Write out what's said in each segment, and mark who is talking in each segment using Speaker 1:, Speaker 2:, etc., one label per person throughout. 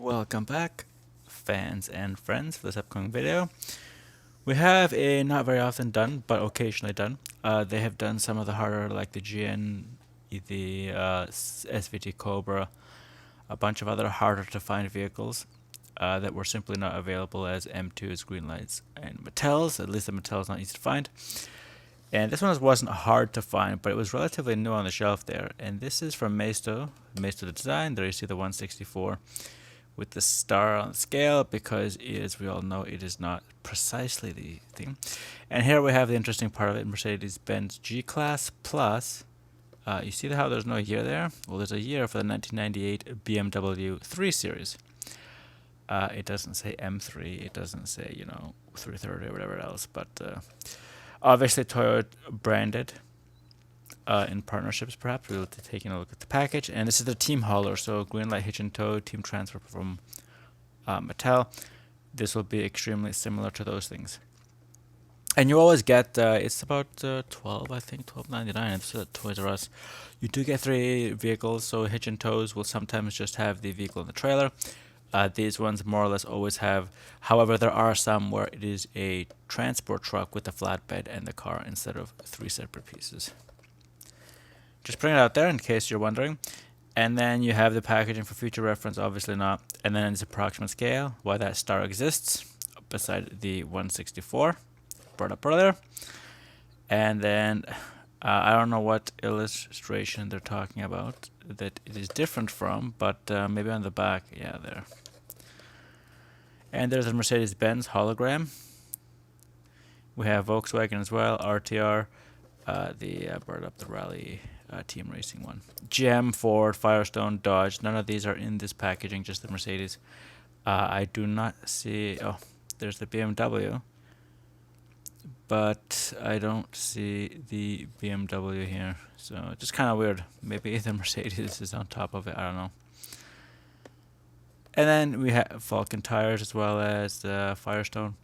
Speaker 1: Welcome back, fans and friends, for this upcoming video. We have a not very often done, but occasionally done. They have done some of the harder, like the GN, the SVT Cobra, a bunch of other harder to find vehicles that were simply not available as M2s, green lights, and Mattels. At least the Mattel's not easy to find. And this one wasn't hard to find, but it was relatively new on the shelf there. And this is from Maisto the design. There you see the 164 with the star on the scale, because as we all know, it is not precisely the thing. And here we have the interesting part of it, Mercedes-Benz G-Class Plus. You see how there's no year there? Well, there's a year for the 1998 BMW 3 Series. It doesn't say M3, it doesn't say, 330 or whatever else, but obviously Toyota branded in partnerships, perhaps. We'll be taking a look at the package. And this is the Team Hauler, so green light, hitch and tow, team transfer from Mattel. This will be extremely similar to those things. And you always get, it's about 12, I think, $12.99. It's at Toys R Us. You do get 3 vehicles, so hitch and tows will sometimes just have the vehicle in the trailer. These ones more or less always have, however, there are some where it is a transport truck with a flatbed and the car instead of 3 separate pieces. Just putting it out there in case you're wondering. And then you have the packaging for future reference, obviously not. And then it's approximate scale, why that star exists, beside the 164, brought up earlier. And then, I don't know what illustration they're talking about that it is different from, but maybe on the back, yeah, there. And there's a Mercedes-Benz hologram. We have Volkswagen as well, RTR, brought up the Rally Team Racing one. GM, Ford, Firestone, Dodge, none of these are in this packaging, just the Mercedes. I do not see, oh, there's the BMW, but I don't see the BMW here, so just kind of weird. Maybe the Mercedes is on top of it, I don't know. And then we have Falcon tires as well as Firestone.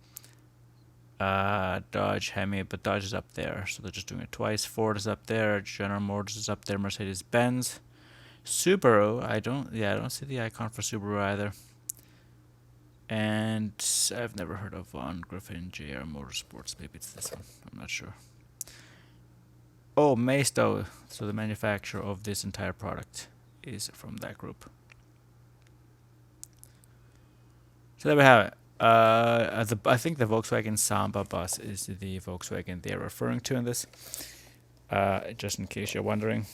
Speaker 1: Dodge, Hemi, but Dodge is up there, so they're just doing it twice. Ford is up there, General Motors is up there, Mercedes-Benz. Subaru, I don't see the icon for Subaru either. And I've never heard of Von Griffin JR Motorsports, maybe it's this one, I'm not sure. Oh, Maisto, so the manufacturer of this entire product is from that group. So there we have it. I think the Volkswagen Samba bus is the Volkswagen they're referring to in this, just in case you're wondering.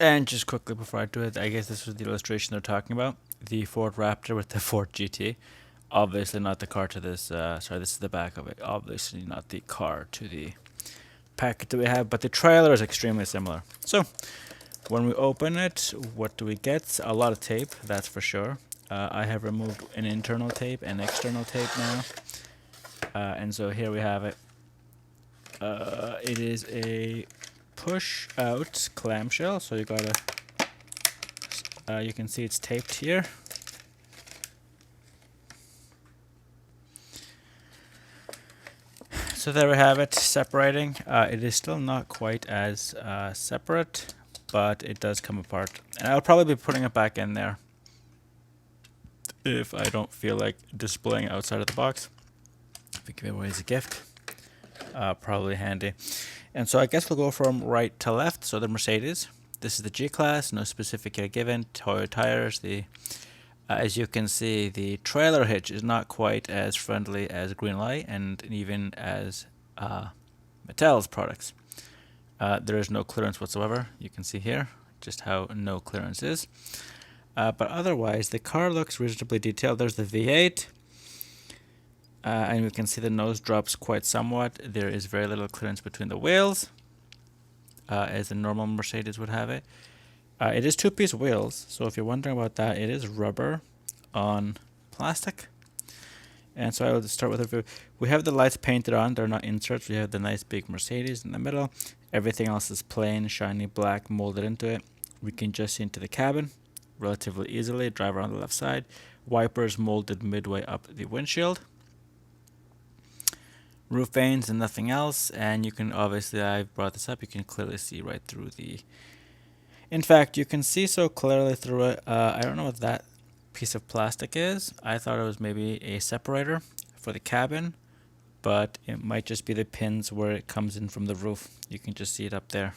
Speaker 1: And just quickly before I do it, I guess this was the illustration they're talking about. The Ford Raptor with the Ford GT. Obviously not the car to this, sorry, this is the back of it. Obviously not the car to the packet that we have, but the trailer is extremely similar. So, when we open it, what do we get? A lot of tape, that's for sure. I have removed an internal tape and external tape now. And so here we have it. It is a push-out clamshell, so you gotta, you can see it's taped here. So there we have it, separating. It is still not quite as separate, but it does come apart. And I'll probably be putting it back in there if I don't feel like displaying it outside of the box. If we give it away as a gift, probably handy. And so I guess we'll go from right to left. So the Mercedes, this is the G-Class, no specific year given. Toyota tires, as you can see, the trailer hitch is not quite as friendly as Greenlight and even as Mattel's products. There is no clearance whatsoever. You can see here just how no clearance is. But otherwise, the car looks reasonably detailed. There's the V8. And we can see the nose drops quite somewhat. There is very little clearance between the wheels, as a normal Mercedes would have it. It is 2-piece wheels, so if you're wondering about that, it is rubber on plastic. And so I will start with a review. We have the lights painted on, they're not inserts. We have the nice big Mercedes in the middle. Everything else is plain, shiny black, molded into it. We can just see into the cabin relatively easily, drive around the left side. Wipers molded midway up the windshield. Roof veins and nothing else. And you can obviously, I brought this up, you can clearly see right through the In fact, you can see so clearly through it. I don't know what that piece of plastic is. I thought it was maybe a separator for the cabin, but it might just be the pins where it comes in from the roof. You can just see it up there.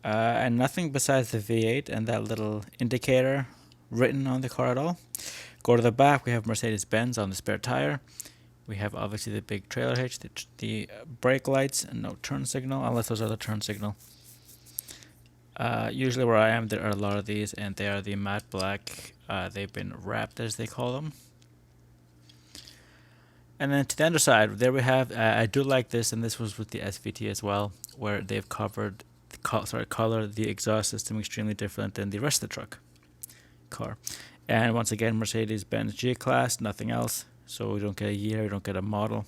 Speaker 1: And nothing besides the V8 and that little indicator written on the car at all. Go to the back, we have Mercedes-Benz on the spare tire. We have obviously the big trailer hitch, the brake lights, and no turn signal, unless those are the turn signal. Usually where I am, there are a lot of these, and they are the matte black. They've been wrapped, as they call them. And then to the underside, there we have, I do like this, and this was with the SVT as well, where they've colored the exhaust system extremely different than the rest of the truck car. And once again, Mercedes-Benz G-Class, nothing else. So we don't get a year, we don't get a model.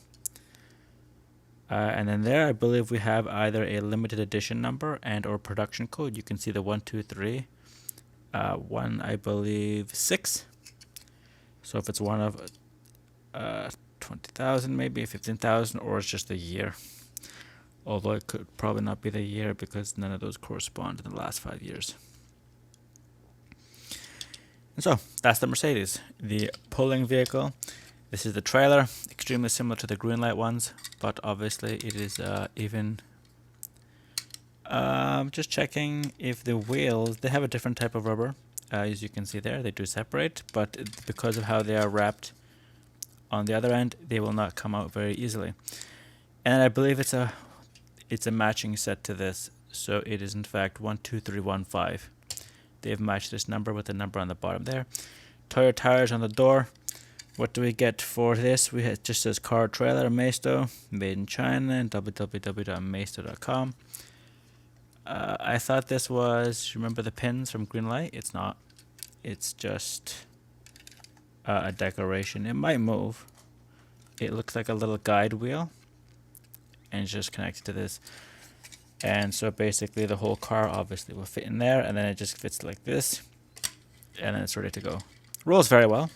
Speaker 1: And then there, I believe we have either a limited edition number and or production code. You can see the 123, one I believe 6. So if it's one of 20,000, maybe 15,000, or it's just a year. Although it could probably not be the year because none of those correspond to the last 5 years. And so that's the Mercedes, the pulling vehicle. This is the trailer, extremely similar to the green light ones, but obviously it is even. Just checking if the wheels, they have a different type of rubber, as you can see there. They do separate, but because of how they are wrapped on the other end, they will not come out very easily. And I believe it's a matching set to this, so it is in fact 12315. They've matched this number with the number on the bottom there. Toyo tires on the door. What do we get for this? It just says car trailer Maisto, made in China, and www.maisto.com. I thought this was, remember the pins from Greenlight? It's not. It's just a decoration. It might move. It looks like a little guide wheel, and it's just connected to this. And so basically the whole car obviously will fit in there, and then it just fits like this, and then it's ready to go. Rolls very well.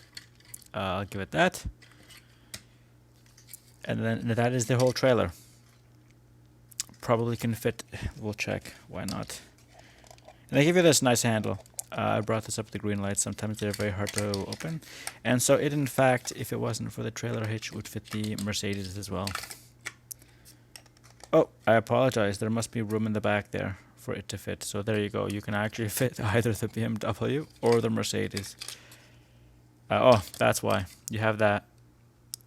Speaker 1: I'll give it that. And then that is the whole trailer. Probably can fit, we'll check, why not. And they give you this nice handle. I brought this up with the green lights. Sometimes they're very hard to open. And so it, in fact, if it wasn't for the trailer hitch, would fit the Mercedes as well. Oh, I apologize. There must be room in the back there for it to fit. So there you go. You can actually fit either the BMW or the Mercedes. Oh, that's why. You have that.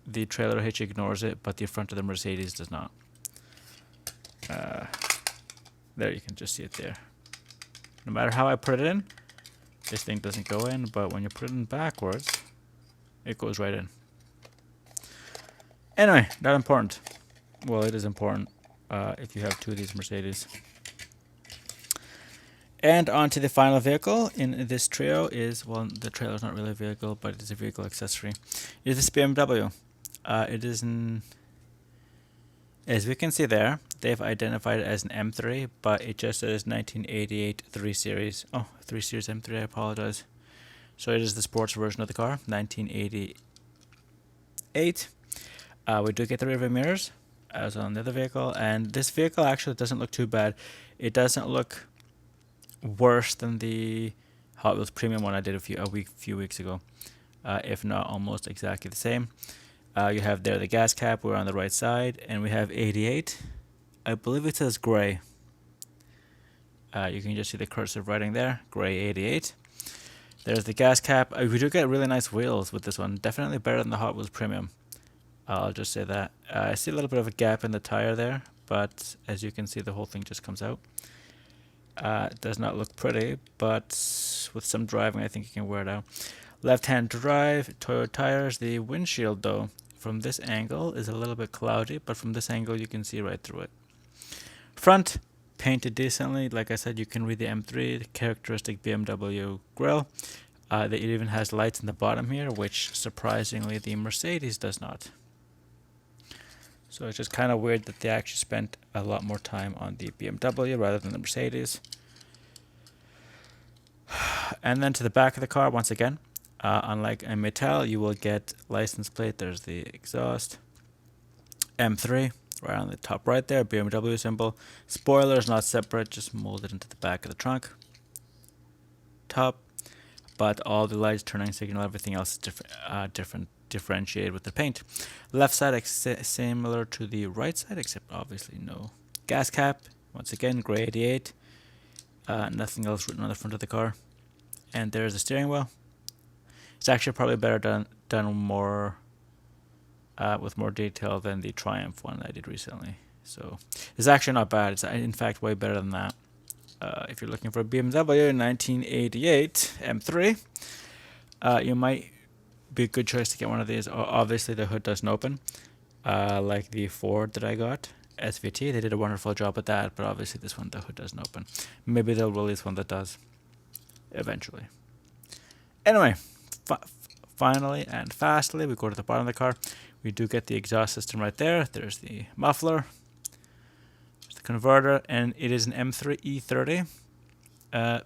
Speaker 1: The trailer hitch ignores it, but the front of the Mercedes does not. There, you can just see it there. No matter how I put it in, this thing doesn't go in, but when you put it in backwards, it goes right in. Anyway, not important. Well, it is important if you have two of these Mercedes. And on to the final vehicle in this trio is, well, the trailer is not really a vehicle, but it is a vehicle accessory. It is this BMW. It is an, as we can see there, they've identified it as an M3, but it just says 1988 3 Series. Oh, 3 Series M3, I apologize. So it is the sports version of the car, 1988. We do get the rear view mirrors, as on the other vehicle, and this vehicle actually doesn't look too bad. It doesn't look worse than the Hot Wheels Premium one I did a few weeks ago, if not almost exactly the same. You have there the gas cap, we're on the right side, and we have 88. I believe it says gray. You can just see the cursive writing there, gray 88. There's the gas cap. We do get really nice wheels with this one, definitely better than the Hot Wheels Premium. I'll just say that. I see a little bit of a gap in the tire there, but as you can see, the whole thing just comes out. It does not look pretty, but with some driving, I think you can wear it out. Left-hand drive, Toyo tires. The windshield, though, from this angle is a little bit cloudy, but from this angle, you can see right through it. Front, painted decently. Like I said, you can read the M3, the characteristic BMW grille. It even has lights in the bottom here, which surprisingly the Mercedes does not. So it's just kind of weird that they actually spent a lot more time on the BMW rather than the Mercedes. And then to the back of the car, once again, unlike a Mattel, you will get license plate. There's the exhaust. M3. right on the top right there, BMW symbol. Spoilers not separate, just molded into the back of the trunk. Top, but all the lights, turning signal, everything else is differentiated with the paint. Left side similar to the right side, except obviously no gas cap. Once again, gray 88. Nothing else written on the front of the car. And there's the steering wheel. It's actually probably better done more with more detail than the Triumph one I did recently. So it's actually not bad. It's in fact way better than that. If you're looking for a BMW 1988 M3, you might be a good choice to get one of these. Obviously, the hood doesn't open, like the Ford that I got, SVT. They did a wonderful job with that, but obviously this one, the hood doesn't open. Maybe they'll release one that does eventually. Anyway, finally and fastly, we go to the bottom of the car. We do get the exhaust system right there. There's the muffler, there's the converter, and it is an M3 E30.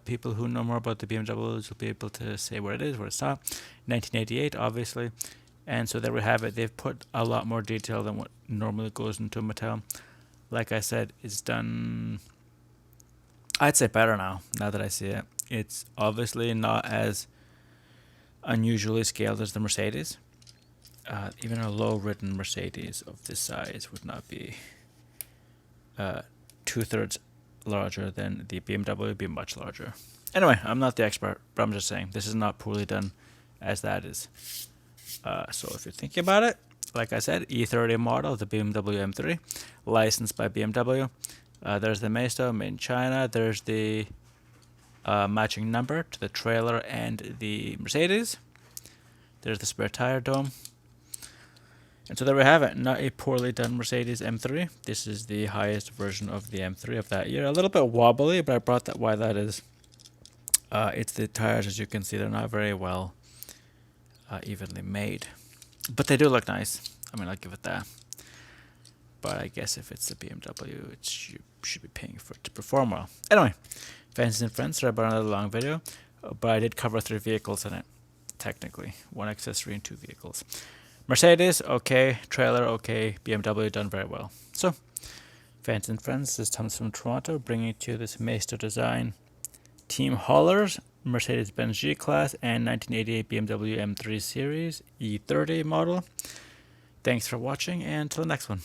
Speaker 1: People who know more about the BMWs will be able to say where it is, where it's not. 1988, obviously. And so there we have it. They've put a lot more detail than what normally goes into a Mattel. Like I said, it's done, I'd say, better now that I see it. It's obviously not as unusually scaled as the Mercedes. Even a low-ridden Mercedes of this size would not be 2/3 larger than the BMW. Would be much larger. Anyway, I'm not the expert, but I'm just saying this is not poorly done as that is. So if you're thinking about it, like I said, E30 model, the BMW M3, licensed by BMW. There's the Maisto, made in China. There's the matching number to the trailer and the Mercedes. There's the spare tire dome. And so there we have it. Not a poorly done Mercedes M3. This is the highest version of the M3 of that year. A little bit wobbly, but I brought that why that is. It's the tires, as you can see, they're not very well evenly made. But they do look nice. I mean, I'll give it that. But I guess if it's a BMW, you should be paying for it to perform well. Anyway, fans and friends, sorry about another long video. But I did cover 3 vehicles in it, technically. 1 accessory and 2 vehicles. Mercedes, okay. Trailer, okay. BMW, done very well. So, fans and friends, this is Thomas from Toronto, bringing to you this Maisto Design Team Haulers, Mercedes-Benz G-Class, and 1988 BMW M3 Series E30 model. Thanks for watching, and until the next one.